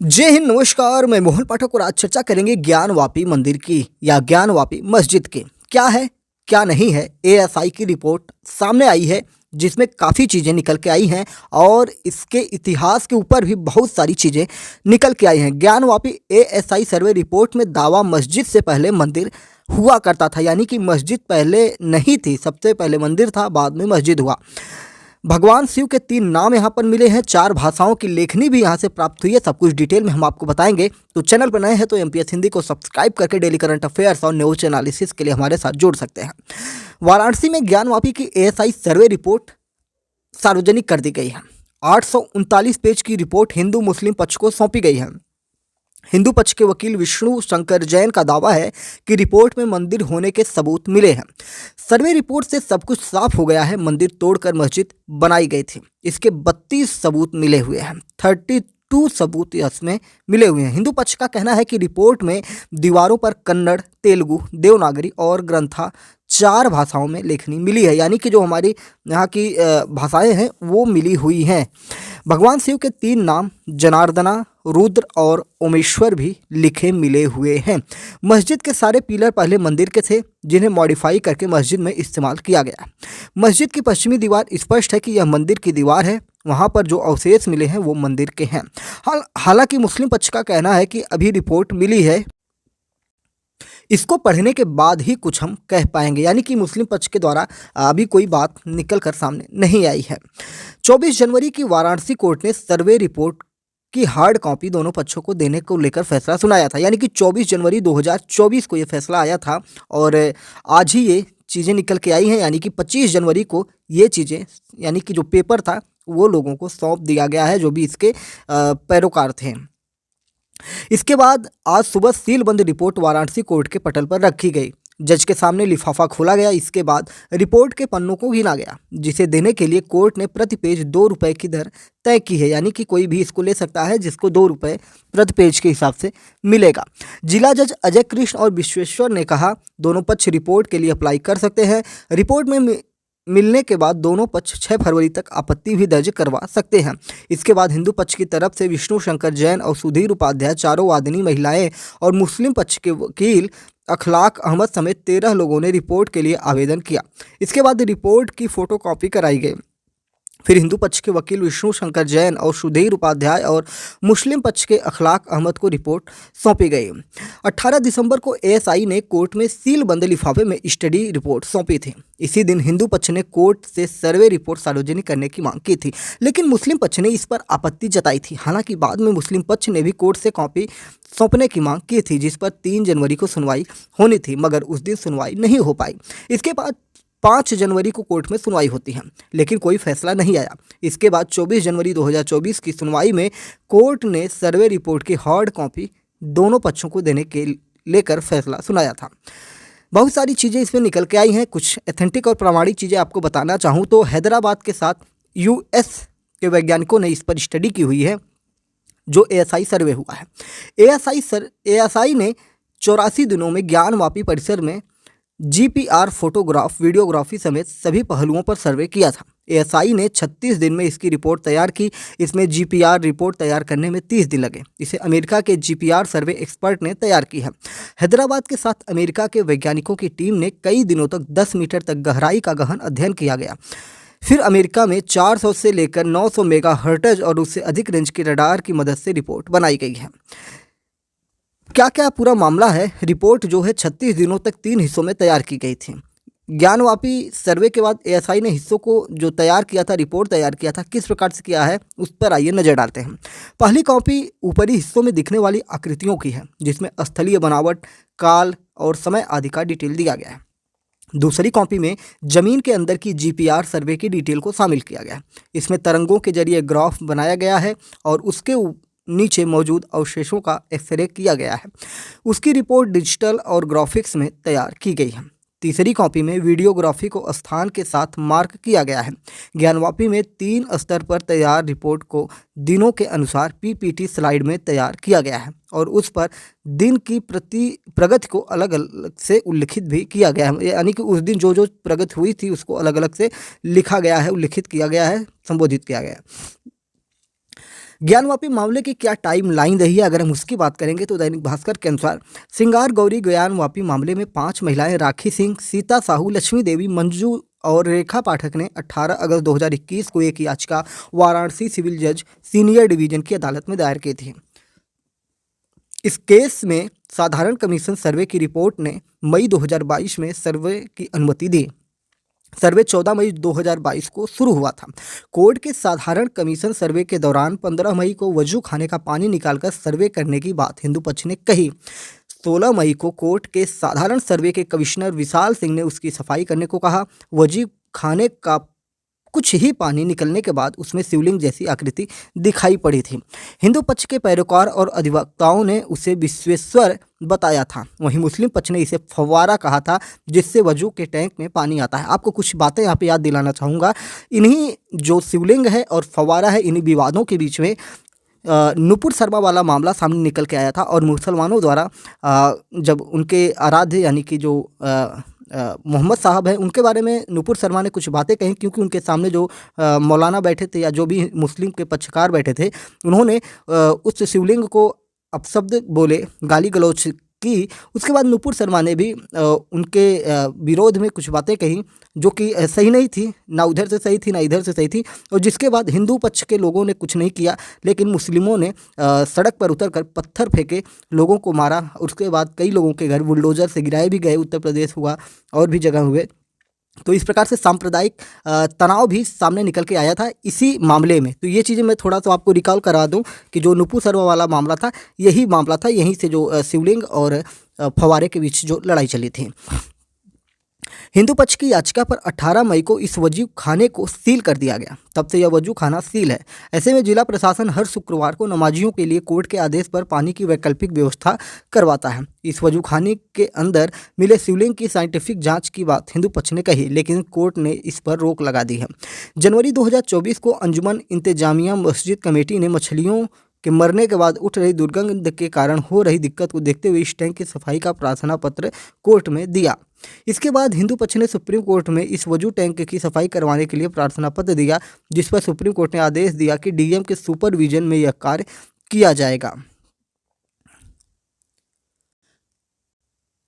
जय हिंद, नमस्कार। मैं मोहन पाठक और आज चर्चा करेंगे ज्ञानवापी मंदिर की या ज्ञानवापी मस्जिद की। क्या है क्या नहीं है, एएसआई की रिपोर्ट सामने आई है जिसमें काफ़ी चीज़ें निकल के आई हैं और इसके इतिहास के ऊपर भी बहुत सारी चीज़ें निकल के आई हैं। ज्ञानवापी एएसआई सर्वे रिपोर्ट में दावा मस्जिद से पहले मंदिर हुआ करता था, यानी कि मस्जिद पहले नहीं थी, सबसे पहले मंदिर था, बाद में मस्जिद हुआ। भगवान शिव के 3 नाम यहाँ पर मिले हैं, 4 भाषाओं की लेखनी भी यहाँ से प्राप्त हुई है। सब कुछ डिटेल में हम आपको बताएंगे। तो चैनल पर नए हैं तो एमपीएस हिंदी को सब्सक्राइब करके डेली करंट अफेयर्स और न्यूज एनालिसिस के लिए हमारे साथ जुड़ सकते हैं। वाराणसी में ज्ञानवापी की एएसआई सर्वे रिपोर्ट सार्वजनिक कर दी गई है। 839 पेज की रिपोर्ट हिंदू मुस्लिम पक्ष को सौंपी गई है। हिंदू पक्ष के वकील विष्णु शंकर जैन का दावा है कि रिपोर्ट में मंदिर होने के सबूत मिले हैं। सर्वे रिपोर्ट से सब कुछ साफ हो गया है। मंदिर तोड़कर मस्जिद बनाई गई थी। इसके 32 सबूत मिले हुए हैं। 32 सबूत इसमें मिले हुए हैं। हिंदू पक्ष का कहना है कि रिपोर्ट में दीवारों पर कन्नड़, तेलुगु, देवनागरी और ग्रंथा 4 भाषाओं में लेखनी मिली है, यानी कि जो हमारी यहाँ की भाषाएं हैं वो मिली हुई हैं। भगवान शिव के 3 नाम जनार्दना, रुद्र और ओमेश्वर भी लिखे मिले हुए हैं। मस्जिद के सारे पिलर पहले मंदिर के थे, जिन्हें मॉडिफाई करके मस्जिद में इस्तेमाल किया गया। मस्जिद की पश्चिमी दीवार स्पष्ट है कि यह मंदिर की दीवार है। वहाँ पर जो अवशेष मिले हैं वो मंदिर के हैं। हालांकि मुस्लिम पक्ष का कहना है कि अभी रिपोर्ट मिली है, इसको पढ़ने के बाद ही कुछ हम कह पाएंगे, यानी कि मुस्लिम पक्ष के द्वारा अभी कोई बात निकल कर सामने नहीं आई है। 24 जनवरी की वाराणसी कोर्ट ने सर्वे रिपोर्ट की हार्ड कॉपी दोनों पक्षों को देने को लेकर फैसला सुनाया था, यानी कि 24 जनवरी 2024 को ये फैसला आया था और आज ही ये चीज़ें निकल के आई हैं, यानी कि 25 जनवरी को ये चीज़ें, यानी कि जो पेपर था वो लोगों को सौंप दिया गया है, जो भी इसके पैरोकार थे। इसके बाद आज सुबह सीलबंद रिपोर्ट वाराणसी कोर्ट के पटल पर रखी गई। जज के सामने लिफाफा खोला गया। इसके बाद रिपोर्ट के पन्नों को गिना गया, जिसे देने के लिए कोर्ट ने प्रति पेज 2 रुपये की दर तय की है, यानी कि कोई भी इसको ले सकता है जिसको 2 रुपये प्रति पेज के हिसाब से मिलेगा। जिला जज अजय कृष्ण और विश्वेश्वर ने कहा, दोनों पक्ष रिपोर्ट के लिए अप्लाई कर सकते हैं। रिपोर्ट में मिलने के बाद दोनों पक्ष 6 फरवरी तक आपत्ति भी दर्ज करवा सकते हैं। इसके बाद हिंदू पक्ष की तरफ से विष्णु शंकर जैन और सुधीर उपाध्याय, चारों वादिनी महिलाएं और मुस्लिम पक्ष के वकील अखलाक अहमद समेत 13 लोगों ने रिपोर्ट के लिए आवेदन किया। इसके बाद रिपोर्ट की फोटोकॉपी कराई गई। फिर हिंदू पक्ष के वकील विष्णु शंकर जैन और सुधीर उपाध्याय और मुस्लिम पक्ष के अखलाक अहमद को रिपोर्ट सौंपी गई। 18 दिसंबर को एएसआई ने कोर्ट में सीलबंद लिफाफे में स्टडी रिपोर्ट सौंपी थी। इसी दिन हिंदू पक्ष ने कोर्ट से सर्वे रिपोर्ट सार्वजनिक करने की मांग की थी, लेकिन मुस्लिम पक्ष ने इस पर आपत्ति जताई थी। हालांकि बाद में मुस्लिम पक्ष ने भी कोर्ट से कॉपी सौंपने की मांग की थी, जिस पर 3 जनवरी को सुनवाई होनी थी, मगर उस दिन सुनवाई नहीं हो पाई। इसके बाद 5 जनवरी को कोर्ट में सुनवाई होती है, लेकिन कोई फैसला नहीं आया। इसके बाद 24 जनवरी 2024 की सुनवाई में कोर्ट ने सर्वे रिपोर्ट की हार्ड कॉपी दोनों पक्षों को देने के लेकर फैसला सुनाया था। बहुत सारी चीज़ें इसमें निकल के आई हैं। कुछ एथेंटिक और प्रामाणिक चीज़ें आपको बताना चाहूँ तो हैदराबाद के साथ यूएस के वैज्ञानिकों ने इस पर स्टडी की हुई है, जो एएसआई सर्वे हुआ है। एएसआई ने 84 दिनों में ज्ञानवापी परिसर में जीपीआर, फोटोग्राफ, वीडियोग्राफी समेत सभी पहलुओं पर सर्वे किया था। एएसआई ने 36 दिन में इसकी रिपोर्ट तैयार की। इसमें जीपीआर रिपोर्ट तैयार करने में 30 दिन लगे। इसे अमेरिका के जीपीआर सर्वे एक्सपर्ट ने तैयार की है। हैदराबाद के साथ अमेरिका के वैज्ञानिकों की टीम ने कई दिनों तक 10 मीटर तक गहराई का गहन अध्ययन किया गया। फिर अमेरिका में 400 से लेकर 900 मेगाहर्ट्ज और उससे अधिक रेंज की रडार की मदद से रिपोर्ट बनाई गई है। क्या क्या पूरा मामला है। रिपोर्ट जो है 36 दिनों तक 3 हिस्सों में तैयार की गई थी। ज्ञानवापी सर्वे के बाद एएसआई ने हिस्सों को जो तैयार किया था, रिपोर्ट तैयार किया था, किस प्रकार से किया है उस पर आइए नज़र डालते हैं। पहली कॉपी ऊपरी हिस्सों में दिखने वाली आकृतियों की है, जिसमें स्थलीय बनावट, काल और समय आदि का डिटेल दिया गया है। दूसरी कॉपी में जमीन के अंदर की जीपीआर सर्वे की डिटेल को शामिल किया गया है। इसमें तरंगों के जरिए ग्राफ बनाया गया है और उसके नीचे मौजूद अवशेषों का एक्सरे किया गया है। उसकी रिपोर्ट डिजिटल और ग्राफिक्स में तैयार की गई है। तीसरी कॉपी में वीडियोग्राफी को स्थान के साथ मार्क किया गया है। ज्ञानवापी में 3 स्तर पर तैयार रिपोर्ट को दिनों के अनुसार पीपीटी स्लाइड में तैयार किया गया है और उस पर दिन की प्रगति को अलग अलग से उल्लिखित भी किया गया है, यानी कि उस दिन जो जो प्रगति हुई थी उसको अलग अलग से लिखा गया है, उल्लिखित किया गया है, संबोधित किया गया है। ज्ञानवापी मामले की क्या टाइम लाइन रही है, अगर हम उसकी बात करेंगे तो दैनिक भास्कर के अनुसार सिंगार गौरी ज्ञानवापी मामले में 5 महिलाएं राखी सिंह, सीता साहू, लक्ष्मी देवी, मंजू और रेखा पाठक ने 18 अगस्त 2021 को एक याचिका वाराणसी सिविल जज सीनियर डिवीजन की अदालत में दायर की थी। इस केस में साधारण कमीशन सर्वे की रिपोर्ट ने मई 2022 में सर्वे की अनुमति दी। सर्वे 14 मई 2022 को शुरू हुआ था। कोर्ट के साधारण कमीशन सर्वे के दौरान 15 मई को वजू खाने का पानी निकालकर सर्वे करने की बात हिंदू पक्ष ने कही। 16 मई को कोर्ट के साधारण सर्वे के कमिश्नर विशाल सिंह ने उसकी सफाई करने को कहा। वजू खाने का कुछ ही पानी निकलने के बाद उसमें शिवलिंग जैसी आकृति दिखाई पड़ी थी। हिंदू पक्ष के पैरोकार और अधिवक्ताओं ने उसे विश्वेश्वर बताया था, वहीं मुस्लिम पक्ष ने इसे फव्वारा कहा था जिससे वजू के टैंक में पानी आता है। आपको कुछ बातें यहाँ पे याद दिलाना चाहूँगा। इन्हीं जो शिवलिंग है और फव्वारा है, इन्हीं विवादों के बीच में नुपुर शर्मा वाला मामला सामने निकल के आया था और मुसलमानों द्वारा जब उनके आराध्य यानी कि जो मोहम्मद साहब हैं, उनके बारे में नुपुर शर्मा ने कुछ बातें कही, क्योंकि उनके सामने जो मौलाना बैठे थे या जो भी मुस्लिम के पक्षकार बैठे थे, उन्होंने उस शिवलिंग को अपशब्द बोले, गाली गलौज की। उसके बाद नुपुर शर्मा ने भी उनके विरोध में कुछ बातें कही जो कि सही नहीं थी, ना उधर से सही थी ना इधर से सही थी। और जिसके बाद हिंदू पक्ष के लोगों ने कुछ नहीं किया, लेकिन मुस्लिमों ने सड़क पर उतरकर पत्थर फेंके, लोगों को मारा। उसके बाद कई लोगों के घर बुलडोजर से गिराए भी गए, उत्तर प्रदेश हुआ और भी जगह हुए। तो इस प्रकार से सांप्रदायिक तनाव भी सामने निकल के आया था इसी मामले में। तो ये चीज़ें मैं थोड़ा सा आपको रिकॉल करा दूं कि जो नुपुर शर्मा वाला मामला था, यही मामला था, यहीं से जो शिवलिंग और फव्वारे के बीच जो लड़ाई चली थी। हिंदू पक्ष की याचिका पर 18 मई को इस वजू खाने को सील कर दिया गया। तब से यह वजू खाना सील है। ऐसे में जिला प्रशासन हर शुक्रवार को नमाजियों के लिए कोर्ट के आदेश पर पानी की वैकल्पिक व्यवस्था करवाता है। इस वजू खाने के अंदर मिले शिवलिंग की साइंटिफिक जांच की बात हिंदू पक्ष ने कही, लेकिन कोर्ट ने इस पर रोक लगा दी है। जनवरी 2024 को अंजुमन इंतजामिया मस्जिद कमेटी ने मछलियों के मरने के बाद उठ रही दुर्गंध के कारण हो रही दिक्कत को देखते हुए इस टैंक की सफाई का प्रार्थना पत्र कोर्ट में दिया। इसके बाद हिंदू पक्ष ने सुप्रीम कोर्ट में इस वजू टैंक की सफाई करवाने के लिए प्रार्थना पत्र दिया, जिस पर सुप्रीम कोर्ट ने आदेश दिया कि डीएम के सुपरविजन में यह कार्य किया जाएगा।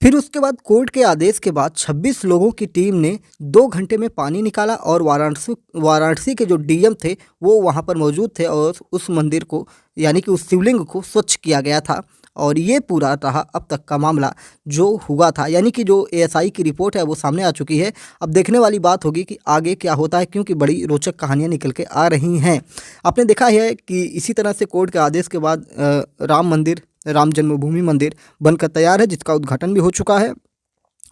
फिर उसके बाद कोर्ट के आदेश के बाद 26 लोगों की टीम ने 2 घंटे में पानी निकाला और वाराणसी के जो डीएम थे वो वहां पर मौजूद थे और उस मंदिर को यानी कि उस शिवलिंग को स्वच्छ किया गया था। और ये पूरा रहा अब तक का मामला जो हुआ था, यानी कि जो एएसआई की रिपोर्ट है वो सामने आ चुकी है। अब देखने वाली बात होगी कि आगे क्या होता है, क्योंकि बड़ी रोचक कहानियां निकल के आ रही हैं। आपने देखा है कि इसी तरह से कोर्ट के आदेश के बाद राम जन्मभूमि मंदिर बनकर तैयार है, जिसका उद्घाटन भी हो चुका है।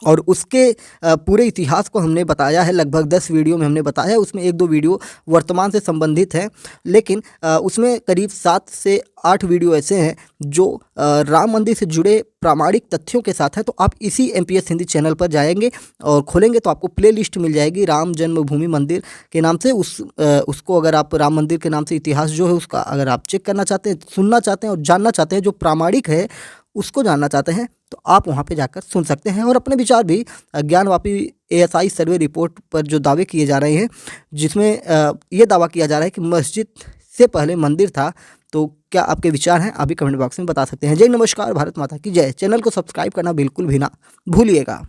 और उसके पूरे इतिहास को हमने बताया है, लगभग 10 वीडियो में हमने बताया है। उसमें 1-2 वीडियो वर्तमान से संबंधित हैं, लेकिन उसमें करीब 7 से 8 वीडियो ऐसे हैं जो राम मंदिर से जुड़े प्रामाणिक तथ्यों के साथ है। तो आप इसी एमपीएस हिंदी चैनल पर जाएंगे और खोलेंगे तो आपको प्ले लिस्ट मिल जाएगी राम जन्मभूमि मंदिर के नाम से। उसको अगर आप राम मंदिर के नाम से इतिहास जो है उसका अगर आप चेक करना चाहते हैं, सुनना चाहते हैं और जानना चाहते हैं, जो प्रामाणिक है उसको जानना चाहते हैं, तो आप वहां पे जाकर सुन सकते हैं। और अपने विचार भी ज्ञानवापी एएसआई सर्वे रिपोर्ट पर जो दावे किए जा रहे हैं, जिसमें ये दावा किया जा रहा है कि मस्जिद से पहले मंदिर था, तो क्या आपके विचार हैं, आप भी कमेंट बॉक्स में बता सकते हैं। जय नमस्कार, भारत माता की जय। चैनल को सब्सक्राइब करना बिल्कुल भी ना भूलिएगा।